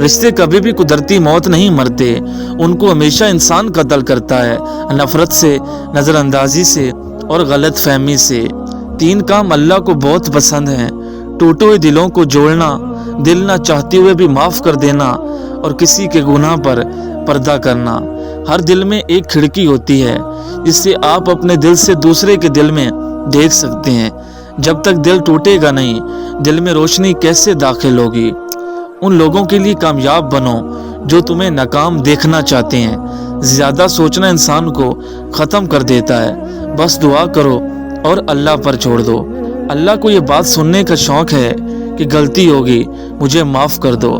رشتے کبھی بھی قدرتی موت نہیں مرتے، ان کو ہمیشہ انسان قتل کرتا ہے، نفرت سے، نظر اندازی سے اور غلط فہمی سے۔ 3 کام اللہ کو بہت پسند ہیں: ٹوٹے ہوئے دلوں کو جوڑنا، دل نہ چاہتے ہوئے بھی معاف کر دینا، اور کسی کے گناہ پر پردہ کرنا۔ ہر دل میں ایک کھڑکی ہوتی ہے جس سے آپ اپنے دل سے دوسرے کے دل میں دیکھ سکتے ہیں۔ جب تک دل ٹوٹے گا نہیں، دل میں روشنی کیسے داخل ہوگی؟ ان لوگوں کے لیے کامیاب بنو جو تمہیں ناکام دیکھنا چاہتے ہیں۔ زیادہ سوچنا انسان کو ختم کر دیتا ہے، بس دعا کرو اور اللہ پر چھوڑ دو۔ اللہ کو یہ بات سننے کا شوق ہے کہ غلطی ہوگی، مجھے معاف کر دو۔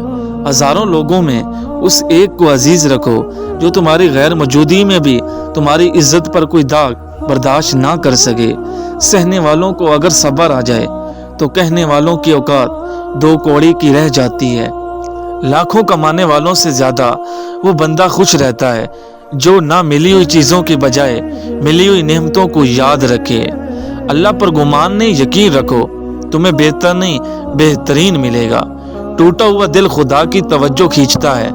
ہزاروں لوگوں میں اس ایک کو عزیز رکھو جو تمہاری غیر موجودگی میں بھی تمہاری عزت پر کوئی داغ برداشت نہ کر سکے۔ سہنے والوں کو اگر صبر آ جائے تو کہنے والوں کی اوقات 2 کوڑی کی رہ جاتی ہے۔ لاکھوں کمانے والوں سے زیادہ وہ بندہ خوش رہتا ہے جو نہ ملی ہوئی چیزوں کی بجائے ملی ہوئی نعمتوں کو یاد رکھے۔ اللہ پر گمان نہیں، یقین رکھو، تمہیں بہتر نہیں بہترین ملے گا۔ ٹوٹا ہوا دل خدا کی توجہ کھینچتا ہے۔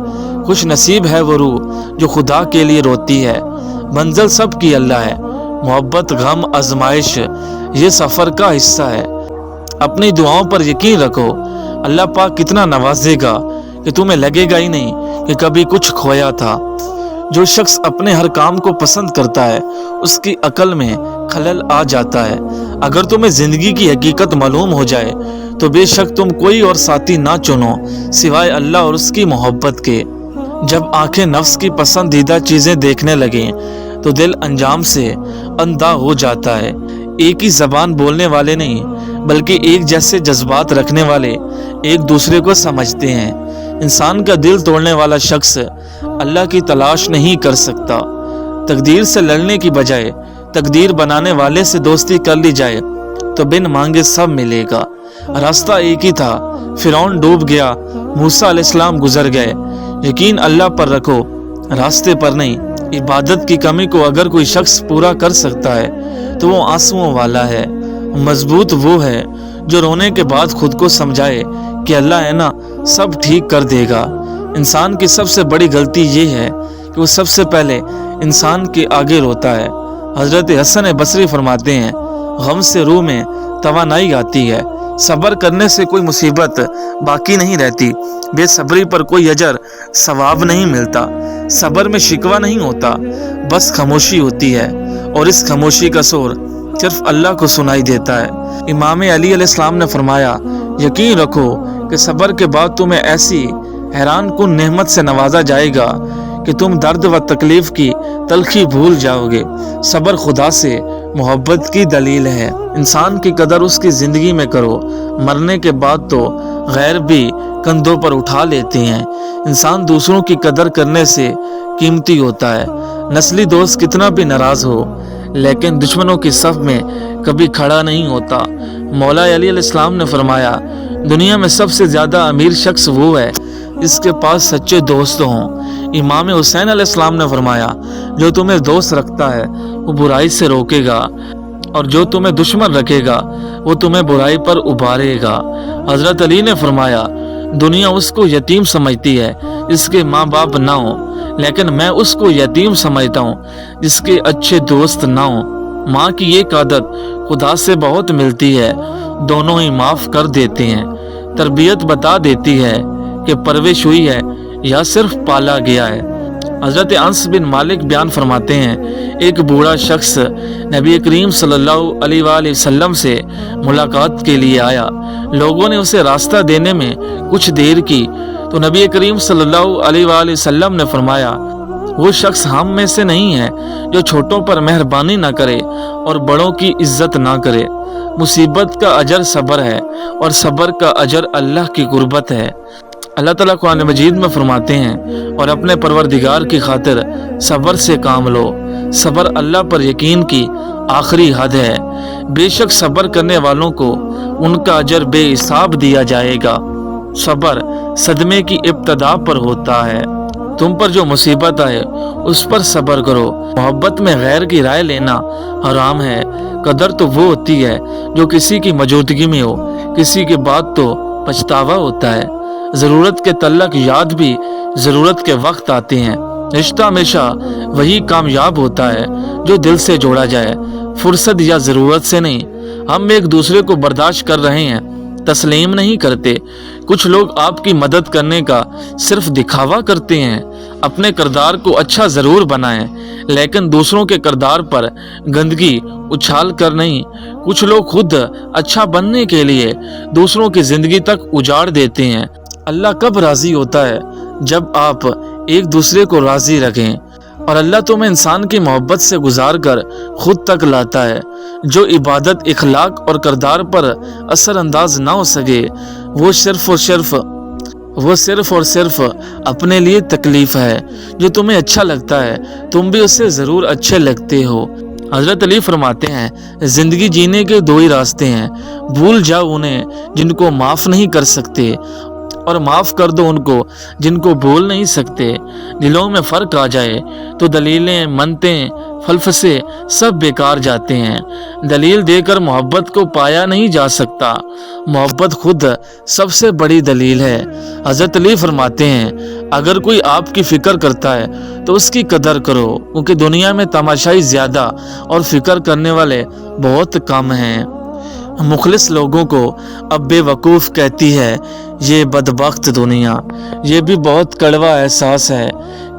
خوش نصیب ہے وہ روح جو خدا کے لیے روتی ہے۔ منزل سب کی اللہ ہے، محبت، غم، آزمائش یہ سفر کا حصہ ہے۔ اپنی دعاؤں پر یقین رکھو، اللہ پاک کتنا نوازے گا کہ تمہیں لگے گا ہی نہیں کہ کبھی کچھ کھویا تھا۔ جو شخص اپنے ہر کام کو پسند کرتا ہے اس کی عقل میں خلل آ جاتا ہے۔ اگر تمہیں زندگی کی حقیقت معلوم ہو جائے تو بے شک تم کوئی اور ساتھی نہ چنو سوائے اللہ اور اس کی محبت کے۔ جب آنکھیں نفس کی پسندیدہ چیزیں دیکھنے لگیں تو دل انجام سے اندھا ہو جاتا ہے۔ ایک ہی زبان بولنے والے نہیں بلکہ ایک جیسے جذبات رکھنے والے ایک دوسرے کو سمجھتے ہیں۔ انسان کا دل توڑنے والا شخص اللہ کی تلاش نہیں کر سکتا۔ تقدیر سے لڑنے کی بجائے تقدیر بنانے والے سے دوستی کر لی جائے تو بن مانگے سب ملے گا۔ راستہ ایک ہی تھا، فرعون ڈوب گیا، موسیٰ علیہ السلام گزر گئے۔ یقین اللہ پر رکھو، راستے پر نہیں۔ عبادت کی کمی کو اگر کوئی شخص پورا کر سکتا ہے تو وہ آنسوؤں والا ہے۔ مضبوط وہ ہے جو رونے کے بعد خود کو سمجھائے کہ اللہ ہے نا، سب ٹھیک کر دے گا۔ انسان کی سب سے بڑی غلطی یہ ہے کہ وہ سب سے پہلے انسان کے آگے روتا ہے۔ حضرت حسن بصری فرماتے ہیں، غم سے روح میں توانائی آتی ہے، صبر کرنے سے کوئی مصیبت باقی نہیں رہتی، بے صبری پر کوئی اجر ثواب نہیں ملتا۔ صبر میں شکوہ نہیں ہوتا، بس خاموشی ہوتی ہے، اور اس خاموشی کا شور صرف اللہ کو سنائی دیتا ہے۔ امام علی علیہ السلام نے فرمایا، یقین رکھو کہ صبر کے بعد تمہیں ایسی حیران کن نعمت سے نوازا جائے گا کہ تم درد و تکلیف کی تلخی بھول جاؤ گے۔ صبر خدا سے محبت کی دلیل ہے۔ انسان کی قدر اس کی زندگی میں کرو، مرنے کے بعد تو غیر بھی کندھوں پر اٹھا لیتے ہیں۔ انسان دوسروں کی قدر کرنے سے قیمتی ہوتا ہے۔ نسلی دوست کتنا بھی ناراض ہو لیکن دشمنوں کی صف میں کبھی کھڑا نہیں ہوتا۔ مولا علی علیہ السلام نے فرمایا، دنیا میں سب سے زیادہ امیر شخص وہ ہے جس کے پاس سچے دوست ہوں۔ امام حسین علیہ السلام نے فرمایا، جو تمہیں دوست رکھتا ہے وہ برائی سے روکے گا، اور جو تمہیں دشمن رکھے گا وہ تمہیں برائی پر ابھارے گا۔ حضرت علی نے فرمایا، دنیا اس کو یتیم سمجھتی ہے جس کے ماں باپ نہ ہوں، لیکن میں اس کو یتیم سمجھتا ہوں جس کے اچھے دوست نہ ہوں۔ ماں کی ایک عادت خدا سے بہت ملتی ہے، دونوں ہی معاف کر دیتے ہیں۔ تربیت بتا دیتی ہے کہ پرورش ہوئی ہے یا صرف پالا گیا ہے۔ حضرت انس بن مالک بیان فرماتے ہیں، ایک بوڑھا شخص نبی کریم صلی اللہ علیہ وآلہ وسلم سے ملاقات کے لیے آیا۔ لوگوں نے اسے راستہ دینے میں کچھ دیر کی تو نبی کریم صلی اللہ علیہ وآلہ وسلم نے فرمایا، وہ شخص ہم میں سے نہیں ہے جو چھوٹوں پر مہربانی نہ کرے اور بڑوں کی عزت نہ کرے۔ مصیبت کا اجر صبر ہے اور صبر کا اجر اللہ کی قربت ہے۔ اللہ تعالیٰ قرآن مجید میں فرماتے ہیں، اور اپنے پروردگار کی خاطر صبر سے کام لو۔ صبر اللہ پر یقین کی آخری حد ہے۔ بے شک صبر کرنے والوں کو ان کا اجر بے حساب دیا جائے گا۔ صبر صدمے کی ابتدا پر ہوتا ہے۔ تم پر جو مصیبت آئے اس پر صبر کرو۔ محبت میں غیر کی رائے لینا حرام ہے۔ قدر تو وہ ہوتی ہے جو کسی کی موجودگی میں ہو، کسی کے بعد تو پچھتاوا ہوتا ہے۔ ضرورت کے تعلق یاد بھی ضرورت کے وقت آتے ہیں۔ رشتہ ہمیشہ وہی کامیاب ہوتا ہے جو دل سے جوڑا جائے، فرصت یا ضرورت سے نہیں۔ ہم ایک دوسرے کو برداشت کر رہے ہیں، تسلیم نہیں کرتے۔ کچھ لوگ آپ کی مدد کرنے کا صرف دکھاوا کرتے ہیں۔ اپنے کردار کو اچھا ضرور بنائیں، لیکن دوسروں کے کردار پر گندگی اچھال کر نہیں۔ کچھ لوگ خود اچھا بننے کے لیے دوسروں کی زندگی تک اجاڑ دیتے ہیں۔ اللہ کب راضی ہوتا ہے؟ جب آپ ایک دوسرے کو راضی رکھیں، اور اللہ تمہیں انسان کی محبت سے گزار کر خود تک لاتا ہے۔ جو عبادت اخلاق اور کردار پر اثر انداز نہ ہو سکے، وہ صرف اور صرف اپنے لیے تکلیف ہے۔ جو تمہیں اچھا لگتا ہے تم بھی اسے ضرور اچھے لگتے ہو۔ حضرت علی فرماتے ہیں، زندگی جینے کے دو ہی راستے ہیں، بھول جاؤ انہیں جن کو معاف نہیں کر سکتے، اور معاف کر دو ان کو جن کو بھول نہیں سکتے۔ دلوں میں فرق آ جائے تو دلیلیں، منتیں، فلسفے سب بیکار جاتے ہیں۔ دلیل دے کر محبت کو پایا نہیں جا سکتا، محبت خود سب سے بڑی دلیل ہے۔ حضرت علی فرماتے ہیں، اگر کوئی آپ کی فکر کرتا ہے تو اس کی قدر کرو، کیونکہ دنیا میں تماشائی زیادہ اور فکر کرنے والے بہت کم ہیں۔ مخلص لوگوں کو اب بے وقوف کہتی ہے یہ بدبخت دنیا۔ یہ بھی بہت کڑوا احساس ہے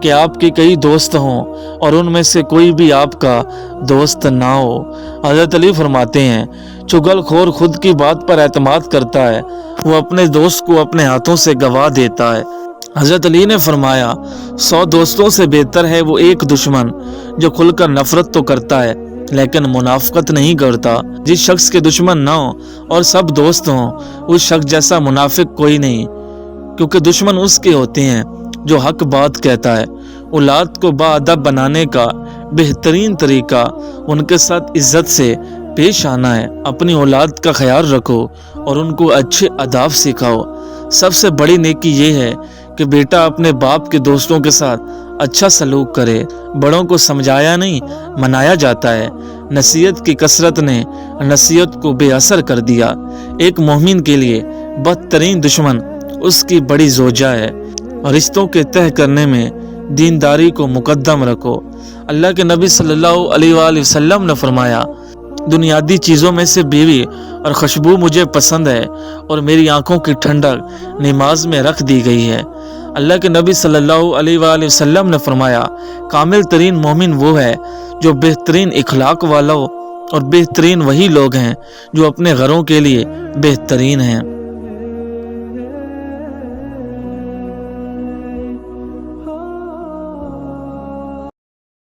کہ آپ کے کئی دوست ہوں اور ان میں سے کوئی بھی آپ کا دوست نہ ہو۔ حضرت علی فرماتے ہیں، چغل خور خود کی بات پر اعتماد کرتا ہے، وہ اپنے دوست کو اپنے ہاتھوں سے گوا دیتا ہے۔ حضرت علی نے فرمایا، 100 دوستوں سے بہتر ہے وہ ایک دشمن جو کھل کر نفرت تو کرتا ہے لیکن منافقت نہیں کرتا۔ جس شخص کے دشمن نہ ہو اور سب دوست ہوں، اس شخص جیسا منافق کوئی نہیں، کیونکہ دشمن اس کے ہوتے ہیں جو حق بات کہتا ہے۔ اولاد کو باادب بنانے کا بہترین طریقہ ان کے ساتھ عزت سے پیش آنا ہے۔ اپنی اولاد کا خیال رکھو اور ان کو اچھے آداب سکھاؤ۔ سب سے بڑی نیکی یہ ہے کہ بیٹا اپنے باپ کے دوستوں کے ساتھ اچھا سلوک کرے۔ بڑوں کو سمجھایا نہیں منایا جاتا ہے۔ نصیحت کی کثرت نے نصیحت کو بے اثر کر دیا۔ ایک مومن کے لیے بدترین دشمن اس کی بڑی زوجہ ہے۔ رشتوں کے طے کرنے میں دینداری کو مقدم رکھو۔ اللہ کے نبی صلی اللہ علیہ وآلہ وسلم نے فرمایا، دنیادی چیزوں میں سے بیوی اور خوشبو مجھے پسند ہے، اور میری آنکھوں کی ٹھنڈک نماز میں رکھ دی گئی ہے۔ اللہ کے نبی صلی اللہ علیہ وآلہ وسلم نے فرمایا، کامل ترین مومن وہ ہے جو بہترین اخلاق والا ہو، اور بہترین وہی لوگ ہیں جو اپنے گھروں کے لیے بہترین ہیں۔